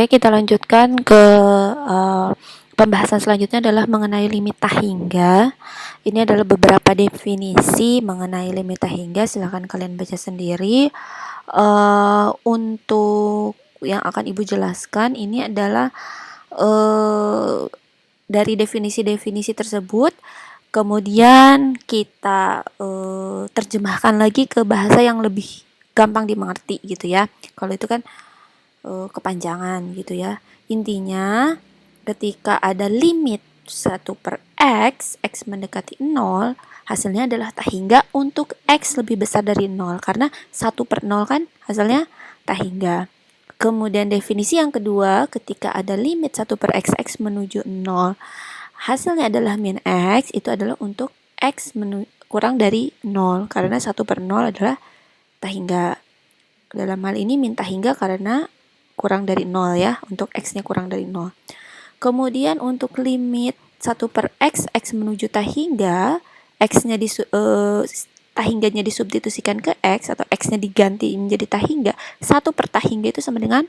Oke, kita lanjutkan ke pembahasan selanjutnya adalah mengenai limit tahingga. Ini adalah beberapa definisi mengenai limit tahingga. Silahkan kalian baca sendiri. Untuk yang akan Ibu jelaskan, ini adalah dari definisi-definisi tersebut, kemudian kita terjemahkan lagi ke bahasa yang lebih gampang dimengerti gitu ya. Kalau itu kan kepanjangan gitu ya. Intinya ketika ada limit 1/x, x mendekati 0, hasilnya adalah tahingga untuk x lebih besar dari 0, karena 1/0 kan hasilnya tahingga. Kemudian definisi yang kedua, ketika ada limit 1/x, x menuju 0, hasilnya adalah min x, itu adalah untuk x kurang dari 0, karena 1/0 adalah tahingga. Dalam hal ini min tahingga karena kurang dari 0 ya, untuk x-nya kurang dari 0. Kemudian untuk limit 1/x, x menuju tahingga, x-nya tahingganya disubstitusikan ke x, atau x-nya diganti menjadi tahingga, 1/tahingga itu sama dengan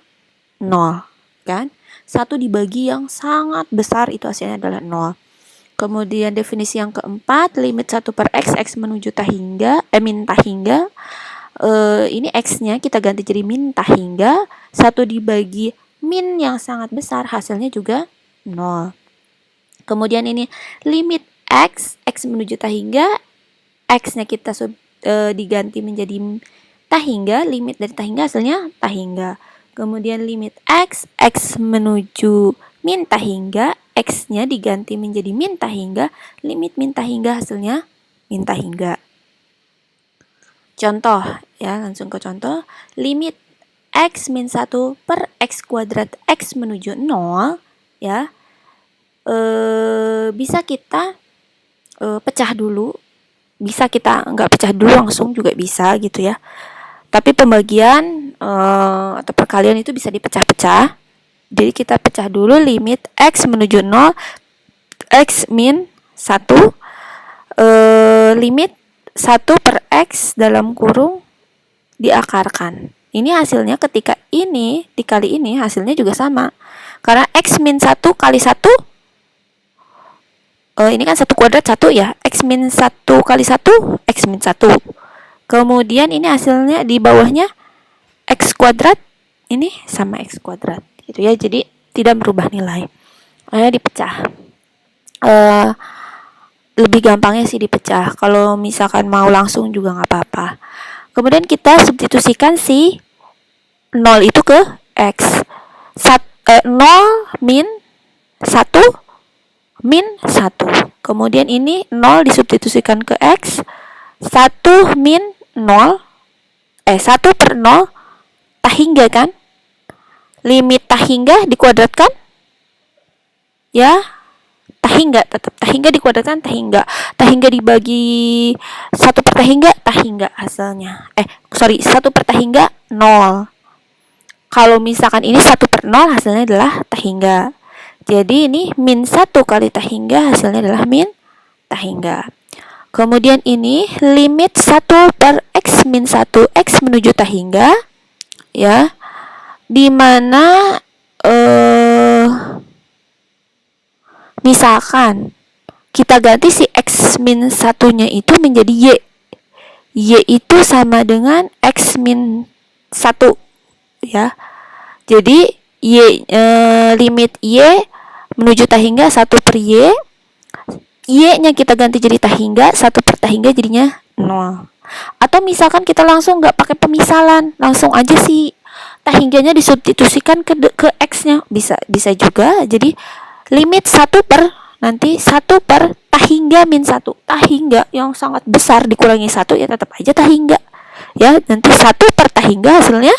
0, kan? 1 dibagi yang sangat besar itu hasilnya adalah 0. Kemudian definisi yang keempat, limit 1/x, x menuju tahingga, min tahingga, ini x-nya kita ganti jadi min tahingga, 1 dibagi min yang sangat besar, hasilnya juga 0. Kemudian ini limit x, x menuju tahingga, x-nya kita diganti menjadi tahingga, limit dari tahingga hasilnya tahingga. Kemudian limit x, x menuju min tahingga, x-nya diganti menjadi min tahingga, limit min tahingga hasilnya min tahingga. Contoh ya, langsung ke contoh. Limit x min 1/x kuadrat x menuju 0 ya, bisa kita pecah dulu, bisa kita nggak pecah dulu langsung juga bisa gitu ya, tapi pembagian atau perkalian itu bisa dipecah-pecah. Jadi kita pecah dulu limit x menuju 0, x min 1, limit 1/x dalam kurung diakarkan. Ini hasilnya ketika ini dikali ini hasilnya juga sama. Karena x min 1 kali 1, ini kan 1 kuadrat 1 ya. X min 1 kali 1, x min 1. Kemudian ini hasilnya di bawahnya x kuadrat, ini sama x kuadrat gitu ya. Jadi tidak berubah nilai. Dipecah. Lebih gampangnya sih dipecah. Kalau misalkan mau langsung juga nggak apa-apa. Kemudian kita substitusikan si 0 itu ke x. 0 min 1 min 1. Kemudian ini 0 disubstitusikan ke x. 1 min 0, 1/0 tahingga kan? Limit tahingga dikuadratkan ya, tahingga, tetap tahingga dikuadratkan tahingga. Tahingga dibagi 1/tahingga, tahingga hasilnya. 1/tahingga 0. Kalau misalkan ini 1/0 hasilnya adalah tahingga. Jadi ini min 1 kali tahingga hasilnya adalah min tahingga. Kemudian ini limit 1/x min 1, x menuju tahingga ya, dimana misalkan kita ganti si x min 1-nya itu menjadi y. Y itu sama dengan x min 1 ya. Jadi limit y menuju tahingga 1/y. Y-nya kita ganti jadi tahingga, 1/tahingga jadinya 0. Atau misalkan kita langsung nggak pakai pemisalan, langsung aja si tahingganya disubstitusikan ke x-nya, bisa juga. Jadi limit 1/tahingga min 1. Tahingga yang sangat besar dikurangi 1 ya tetap aja tahingga. Ya, nanti 1/tahingga hasilnya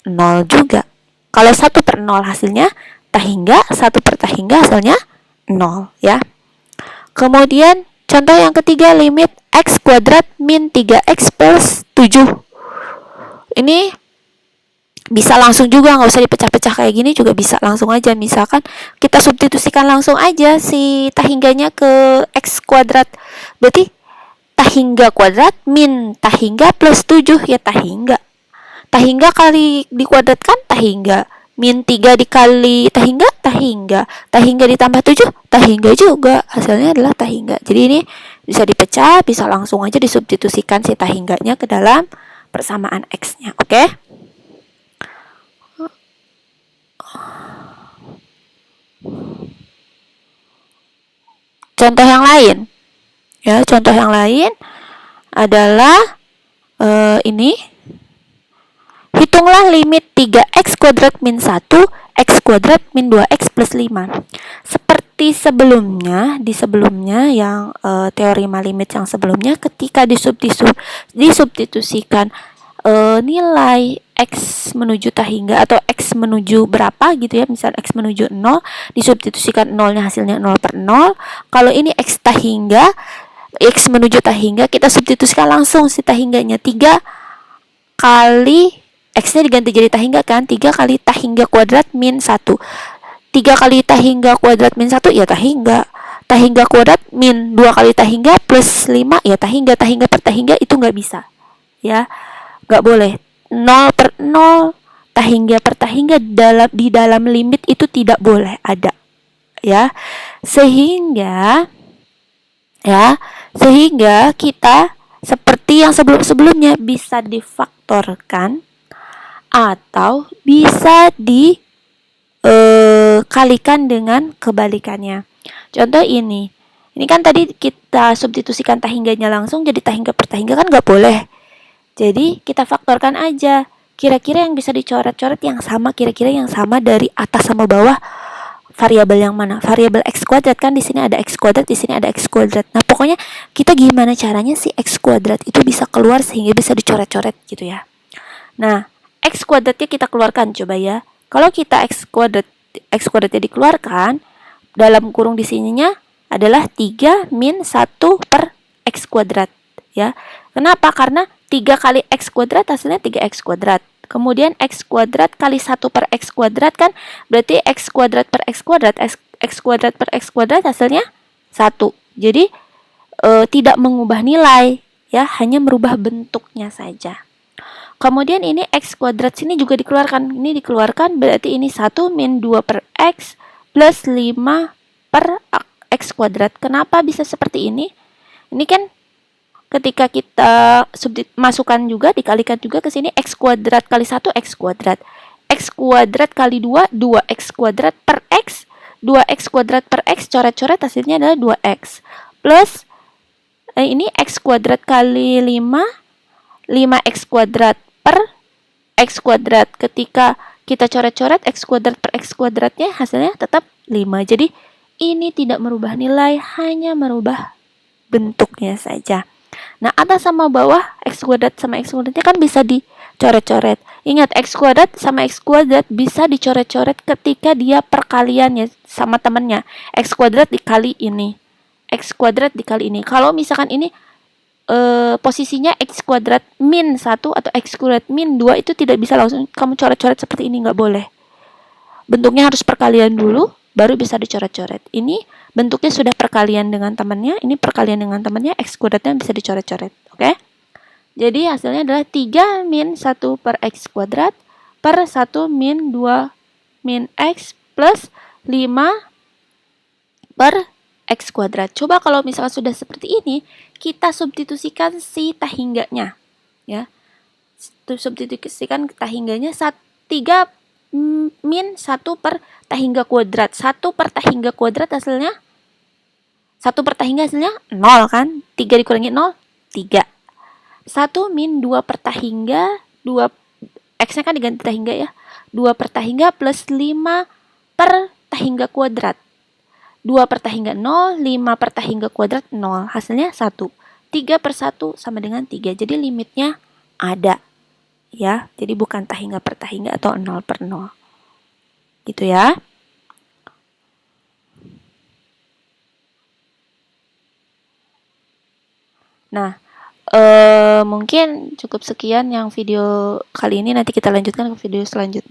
0 juga. Kalau 1/0 hasilnya tahingga, 1/tahingga hasilnya 0 ya. Kemudian contoh yang ketiga, limit x kuadrat min 3x plus 7. Ini bisa langsung juga, nggak usah dipecah-pecah kayak gini juga bisa langsung aja. Misalkan kita substitusikan langsung aja si tahingganya ke x kuadrat, berarti tahingga kuadrat min tahingga plus 7 ya tahingga. Tahingga kali dikuadratkan tahingga, min 3 dikali tahingga, tahingga. Tahingga ditambah 7, tahingga juga. Hasilnya adalah tahingga. Jadi ini bisa dipecah, bisa langsung aja disubstitusikan si tahingganya ke dalam persamaan X-nya. Oke? Contoh yang lain. Ya, contoh yang lain adalah ini. Hitunglah limit 3x kuadrat min 1, x kuadrat min 2x plus 5. Seperti sebelumnya, di sebelumnya yang teorema limit yang sebelumnya, ketika disubstitusikan nilai x menuju tahingga atau x menuju berapa gitu ya, misal x menuju 0, disubstitusikan 0-nya hasilnya 0 per 0. Kalau ini x tahingga, x menuju tahingga, kita substitusikan langsung si tahingganya, 3 kali X-nya diganti jadi tahingga kan, 3 kali tahingga kuadrat min 1. 3 kali tahingga kuadrat min 1 ya tahingga. Tahingga kuadrat min 2 kali tahingga plus 5 ya tahingga. Tahingga per tahingga itu nggak bisa. Ya, nggak boleh. 0 per 0, tahingga per tahingga di dalam limit itu tidak boleh ada. Ya, sehingga kita seperti yang sebelumnya bisa difaktorkan atau bisa dikalikan dengan kebalikannya. Contoh ini kan tadi kita substitusikan tahingganya langsung jadi tahingga per tahingga kan nggak boleh. Jadi kita faktorkan aja. Kira-kira yang bisa dicoret-coret yang sama, kira-kira yang sama dari atas sama bawah variabel yang mana? Variabel x kuadrat kan, di sini ada x kuadrat, di sini ada x kuadrat. Nah, pokoknya kita gimana caranya si x kuadrat itu bisa keluar sehingga bisa dicoret-coret gitu ya. Nah, x kuadratnya kita keluarkan coba ya. Kalau kita x kuadratnya dikeluarkan, dalam kurung di sininya adalah 3 min 1 per x kuadrat ya. Kenapa? Karena 3 kali x kuadrat hasilnya 3x kuadrat. Kemudian x kuadrat kali 1 per x kuadrat kan berarti x kuadrat per x kuadrat. X kuadrat per x kuadrat hasilnya 1. Jadi tidak mengubah nilai ya, hanya merubah bentuknya saja. Kemudian ini x kuadrat sini juga dikeluarkan. Ini dikeluarkan berarti ini 1 min 2 per x plus 5 per x kuadrat. Kenapa bisa seperti ini? Ini kan ketika kita masukkan juga, dikalikan juga ke sini, x kuadrat kali 1 x kuadrat. X kuadrat kali 2, 2x kuadrat per x. 2x kuadrat per x, coret-coret hasilnya adalah 2x. Plus, ini x kuadrat kali 5, 5x kuadrat per x kuadrat. Ketika kita coret-coret x kuadrat per x kuadratnya hasilnya tetap 5. Jadi ini tidak merubah nilai, hanya merubah bentuknya saja. Nah, atas sama bawah x kuadrat sama x kuadratnya kan bisa dicoret-coret. Ingat, x kuadrat sama x kuadrat bisa dicoret-coret ketika dia perkalian ya sama temannya. X kuadrat dikali ini, x kuadrat dikali ini. Kalau misalkan ini posisinya x kuadrat min 1 atau x kuadrat min 2, itu tidak bisa langsung kamu coret-coret seperti ini, nggak boleh. Bentuknya harus perkalian dulu, baru bisa dicoret-coret. Ini bentuknya sudah perkalian dengan temannya, ini perkalian dengan temannya, x kuadratnya bisa dicoret-coret. Oke? Jadi hasilnya adalah 3 min 1 per x kuadrat per 1 min 2 min x plus 5 per x kuadrat. Coba kalau misalkan sudah seperti ini, kita substitusikan si tahingganya. Ya. Substitusikan tahingganya 3 min 1 per tahingga kuadrat. 1 per tahingga kuadrat hasilnya 1 per tahingga hasilnya 0 kan? 3 dikurangi 0, 3. 1 min 2 per tahingga, 2 x-nya kan diganti tahingga ya. 2 per tahingga plus 5 per tahingga kuadrat. 2 per tahingga 0, 5 per tahingga kuadrat 0. Hasilnya 1. 3 per 1 sama dengan 3. Jadi limitnya ada. Ya, jadi bukan tahingga per tahingga atau 0 per 0. Gitu ya. Nah, mungkin cukup sekian yang video kali ini. Nanti kita lanjutkan ke video selanjutnya.